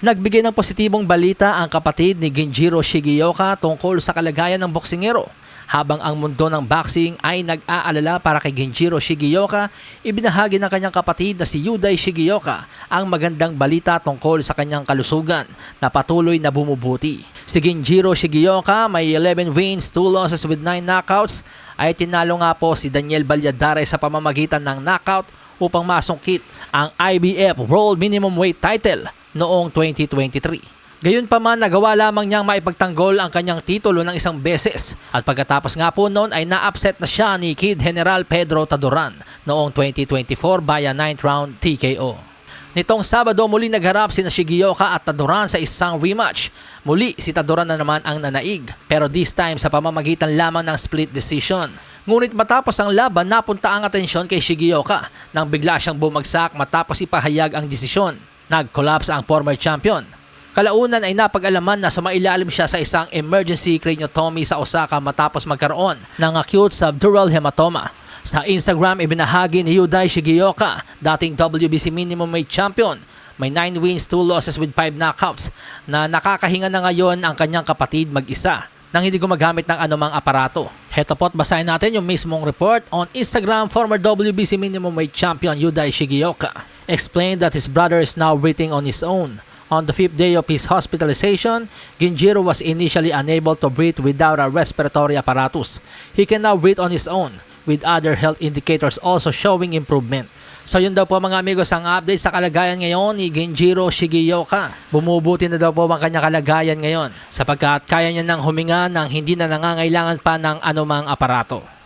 Nagbigay ng positibong balita ang kapatid ni Genjiro Shigeoka tungkol sa kalagayan ng boksingero. Habang ang mundo ng boxing ay nag-aalala para kay Genjiro Shigeoka, ibinahagi ng kanyang kapatid na si Yuday Shigeoka ang magandang balita tungkol sa kanyang kalusugan na patuloy na bumubuti. Si Genjiro Shigeoka may 11 wins, 2 losses with 9 knockouts ay tinalo nga po si Daniel Valladares sa pamamagitan ng knockout upang masungkit ang IBF World Minimum Weight title noong 2023. Gayunpaman, nagawa lamang niyang maipagtanggol ang kanyang titulo ng isang beses at pagkatapos nga po noon ay na-upset na siya ni Kid General Pedro Taduran noong 2024 via 9th round TKO. Nitong Sabado muli nagharap sina Shigeoka at Taduran sa isang rematch. Muli si Taduran na naman ang nanaig pero this time sa pamamagitan lamang ng split decision. Ngunit matapos ang laban, napunta ang atensyon kay Shigeoka nang bigla siyang bumagsak matapos ipahayag ang desisyon. Nag-collapse ang former champion. Kalaunan ay napag-alaman na sumailalim siya sa isang emergency craniotomy sa Osaka matapos magkaroon ng acute subdural hematoma. Sa Instagram, ibinahagi ni Yuday Shigeoka, dating WBC minimum weight champion, may 9 wins, 2 losses with 5 knockouts, na nakakahinga na ngayon ang kanyang kapatid mag-isa nang hindi gumagamit ng anumang aparato. Heto po't basahin natin yung mismong report on Instagram. Former WBC minimum weight champion Yuday Shigeoka explained that his brother is now breathing on his own. On the 5th day of his hospitalization, Genjiro was initially unable to breathe without a respiratory apparatus. He can now breathe on his own, with other health indicators also showing improvement. So yun daw po mga amigos ang update sa kalagayan ngayon ni Genjiro Shigeoka. Bumubuti na daw po ang kanyang kalagayan ngayon sapagkat kaya niya nang huminga nang hindi na nangangailangan pa ng anumang aparato.